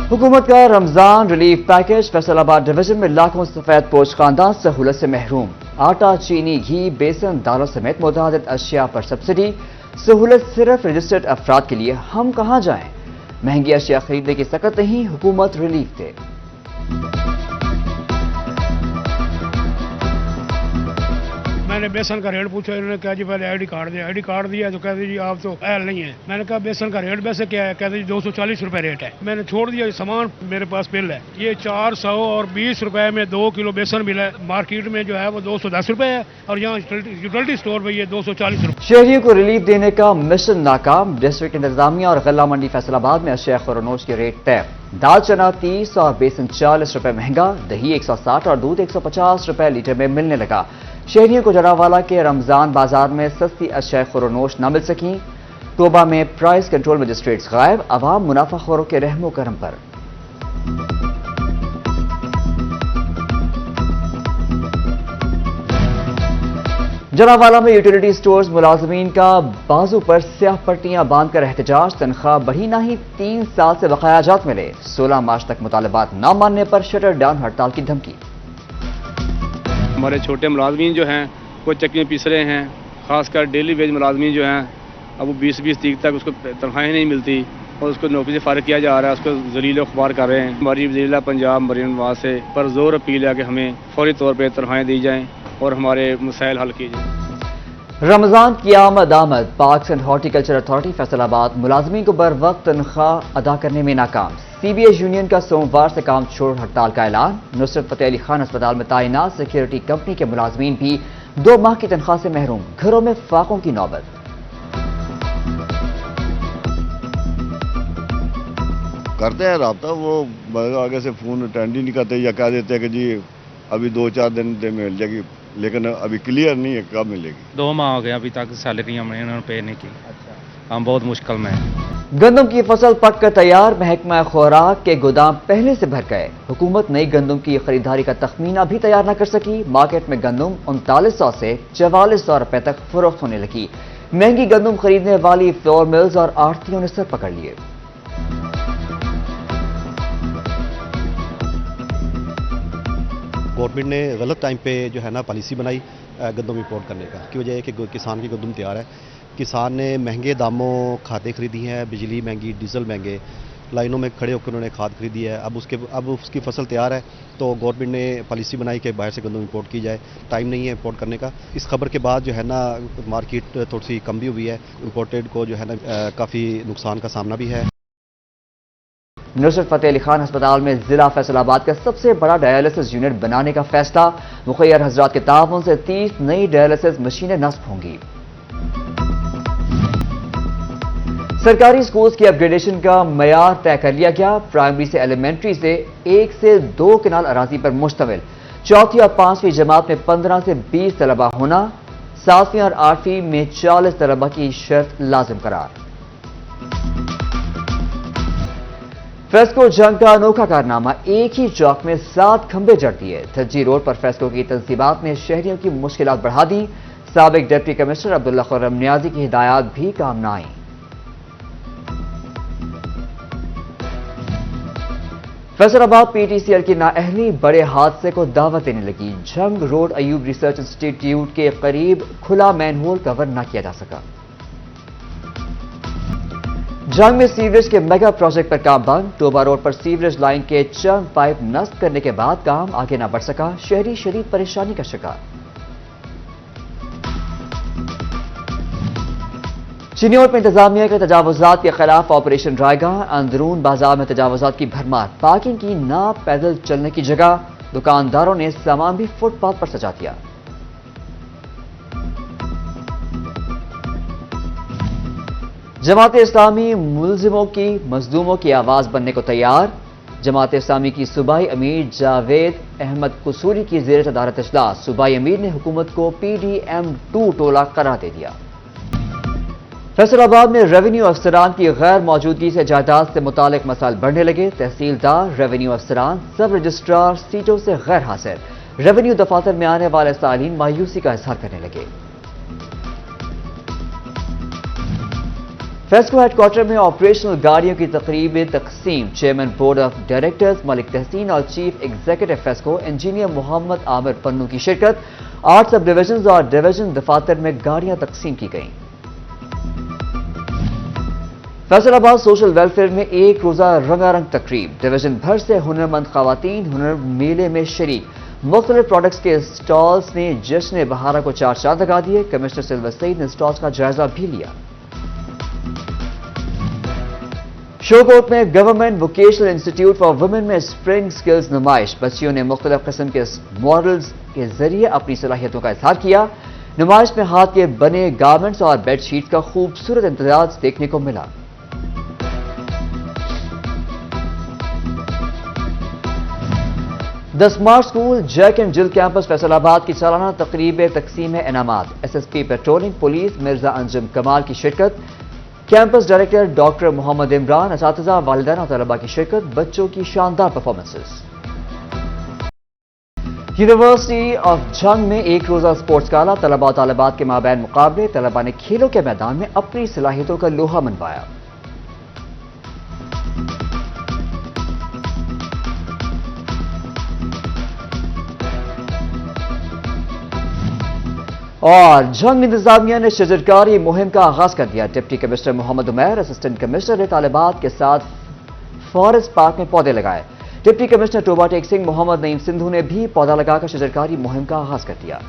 हुकूमत का Ramzan relief package. Faisal आबाद डिवीजन में लाखों सफेद पोश खानदान सहूलत से महरूम। आटा, चीनी, घी, बेसन, दालों समेत मुतअद्दिद अशिया पर सब्सिडी। सहूलत सिर्फ रजिस्टर्ड अफराद के लिए। हम कहां जाएं? महंगी अशिया खरीदने की सकत नहीं, हुकूमत रिलीफ दे। मैंने बेसन का रेट पूछा, इन्होंने कहा जी पहले आईडी कार्ड दिया तो कहते जी आप तो अहल नहीं है। मैंने कहा बेसन का रेट वैसे क्या है? कहते जी 240 रुपए रेट है। मैंने छोड़ दिया, सामान मेरे पास बिल है, ये 420 रुपए में 2 किलो बेसन मिला है। मार्केट में जो है वो 210 रुपए है और यहाँ यूटिलिटी स्टोर पे ये 240 रुपए। शहरियों को रिलीफ देने का मिशन नाकाम। डिस्ट्रिक्ट इंतजामिया और गल्ला मंडी फैसलाबाद में अशिया खुरनोश के रेट तय। दाल चना 30 और बेसन 40 रुपए महंगा। दही 160 और दूध 150 रुपए लीटर में मिलने लगा। शहरियों को जरावाला के रमजान बाजार में सस्ती अशिया खुरनोश न मिल सकी। तोबा में प्राइस कंट्रोल मजिस्ट्रेट्स गायब। अवाम मुनाफाखोरों के रहमो करम पर। जरावाला में यूटिलिटी स्टोर्स मुलाजमीन का बाजू पर स्याह पट्टियां बांधकर एहतजाज। तनख्वाह बढ़ी नहीं, 3 साल से बकायाजात मिले। 16 मार्च तक मुतालबात न मानने पर शटर डाउन हड़ताल की धमकी। हमारे छोटे मुलाजमीन जो हैं वो चक्कियाँ पीस रहे हैं, खासकर डेली वेज मुलाजमीन जो हैं अब वो 20-20 तारीख तक उसको तनख्वाहें नहीं मिलती और उसको नौकरी से फारिग किया जा रहा है। उसको जलील अखबार कर रहे हैं। हमारी वज़ीर पंजाब मरीम नवाज से पर जोर अपील है कि हमें फौरी तौर पर तनख्वाहें दी जाएँ और हमारे मसाइल हल किए जाएँ। रमजान की आमद parks and horticulture authority Faisalabad मुलाजमीन को बर वक्त तनख्वाह अदा करने में नाकाम। सीबीएस यूनियन का सोमवार से काम छोड़ हड़ताल का ऐलान। नुसरत फतेह अली खान अस्पताल में तैनात सिक्योरिटी कंपनी के मुलाजमीन भी 2 माह की तनख्वाह से महरूम। घरों में फाकों की नौबत। करते हैं रब्ता, वो आगे से फोन अटेंड ही नहीं करते या कह देते हैं कि जी अभी 2-4 दिन मिल जाएगी, लेकिन अभी क्लियर नहीं है कब मिलेगी। 2 माह हो गए अभी तक सैलरी हमने इन्होंने पे नहीं की। हम बहुत मुश्किल में हैं। गंदम की फसल पक कर तैयार। महकमा खुराक के गोदाम पहले से भर गए। हुकूमत नई गंदम की खरीदारी का तखमीना भी तैयार न कर सकी। मार्केट में गंदम 3900 से 4400 रुपए तक फरोख्त होने लगी। महंगी गंदम खरीदने वाली फ्लोर मिल्स और आढ़तियों ने सर पकड़ लिए। गवर्नमेंट ने गलत टाइम पे जो है ना पॉलिसी बनाई गंदम इंपोर्ट करने का, की वजह है कि किसान की गंदम तैयार है। किसान ने महंगे दामों खादें खरीदी हैं, बिजली महंगी, डीजल महंगे, लाइनों में खड़े होकर उन्होंने खाद खरीदी है। अब उसकी फसल तैयार है तो गवर्नमेंट ने पॉलिसी बनाई कि बाहर से गंदम इंपोर्ट की जाए। टाइम नहीं है इंपोर्ट करने का। इस खबर के बाद जो है ना मार्केट थोड़ी सी कम भी हुई है। इंपोर्टेड को जो है ना काफ़ी नुकसान का सामना भी है। नुसरत फतेह अली खान अस्पताल में जिला फैसलाबाद का सबसे बड़ा डायलिसिस यूनिट बनाने का फैसला। मुखैर हजरात के ताउन से 30 नई डायलिसिस मशीनें नस्ब होंगी। सरकारी स्कूल्स की अपग्रेडेशन का मयार तय कर लिया गया। प्राइमरी से एलिमेंट्री से 1 से 2 कनाल अराजी पर मुश्तमिल। 4वीं और 5वीं जमात में 15 से 20 तलबा होना। 7वीं और 8वीं में 40 तलबा की शर्त लाजिम करार। फेस्को जंग का अनोखा कारनामा। एक ही चौक में 7 खंबे जड़ दिए। धज्जी रोड पर फेस्को की तंसीबात ने शहरियों की मुश्किलात बढ़ा दी। साबिक डिप्टी कमिश्नर अब्दुल्ला खुर्रम नियाजी की हिदायत भी काम न आई। फैसलाबाद पीटीसीएल की नाअहली बड़े हादसे को दावत देने लगी। जंग रोड अयूब रिसर्च इंस्टीट्यूट के करीब खुला मैनहोल कवर न किया जा सका। जंग में सीवरेज के मेगा प्रोजेक्ट पर काम बंद। टोबा रोड पर सीवरेज लाइन के चंद पाइप नष्ट करने के बाद काम आगे न बढ़ सका। शहरी शदीद परेशानी का शिकार। चिन्योट में इंतजामिया के तजावुजात के खिलाफ ऑपरेशन ड्राइगा। अंदरून बाजार में तजावुजात की भरमार। पार्किंग की ना पैदल चलने की जगह। दुकानदारों ने सामान भी फुटपाथ पर सजा दिया। जमात इस्लामी मुलजिमों की मजलूमों की आवाज बनने को तैयार। जमात इस्लामी की सूबाई अमीर जावेद अहमद कुसूरी की ज़ेर सदारत इजलास। सूबाई अमीर ने हुकूमत को PDM-2 टोला करार दे दिया। फैसलाबाद में रेवेन्यू अफसरान की गैर मौजूदगी से जायदाद से मुतालिक मसाइल बढ़ने लगे। तहसीलदार, रेवेन्यू अफसरान, सब रजिस्ट्रार सीटों से गैर हासिल। रेवेन्यू दफातर में आने वाले सालीन मायूसी का इजहार करने लगे। फेस्को हेडक्वार्टर में ऑपरेशनल गाड़ियों की तकरीब तकसीम। Chairman board of directors Malik Tehseen और chief executive FESCO engineer Mohammad Aamir Pannu की शिरकत। 8 सब डिवीजन और डिवीजन दफातर में गाड़ियां तकसीम की गईं। फैसलाबाद सोशल वेलफेयर में एक रोजा रंगारंग तकरीब। डिवीजन भर से हुनरमंद खवातीन हुनर मेले में शरीक। मुख्तलिफ प्रोडक्ट्स के स्टॉल्स ने जश्न बहारा को चार चांद लगा दिए। कमिश्नर सिल्वर सईद ने स्टॉल्स का जायजा भी लिया। शोकोट में government vocational institute for women में स्प्रिंग स्किल्स नुमाइश। बच्चियों ने मुख्तलिफ किस्म के मॉडल्स के जरिए अपनी सलाहियतों का इजहार किया। नुमाइश में हाथ के बने गारमेंट्स और बेडशीट का खूबसूरत इंतजाज देखने को मिला। The smart school Jack and Jill campus Faisalabad की सालाना तकरीब तकसीम इनामात। SSP patrolling police Mirza Anjum Kamal की शिरकत। Campus director doctor Mohammad Imran, असातिज़ा, वालिदैन और तलबा की शिरकत। बच्चों की शानदार परफॉर्मेंसेस। यूनिवर्सिटी ऑफ झंग में एक रोजा स्पोर्ट्स गाला। तलबा और तालिबात के माबैन मुकाबले। तलबा ने खेलों के मैदान में अपनी सलाहियतों का लोहा मनवाया। और झंग इंतजामिया ने शजरकारी मुहिम का आगाज कर दिया। Deputy commissioner Mohammad Umair, assistant commissioner ने तालिबात के साथ फॉरेस्ट पार्क में पौधे लगाए। डिप्टी कमिश्नर टोबा टेक सिंह, मोहम्मद नईम सिंधु ने भी पौधा लगाकर शजरकारी मुहिम का आगाज कर दिया।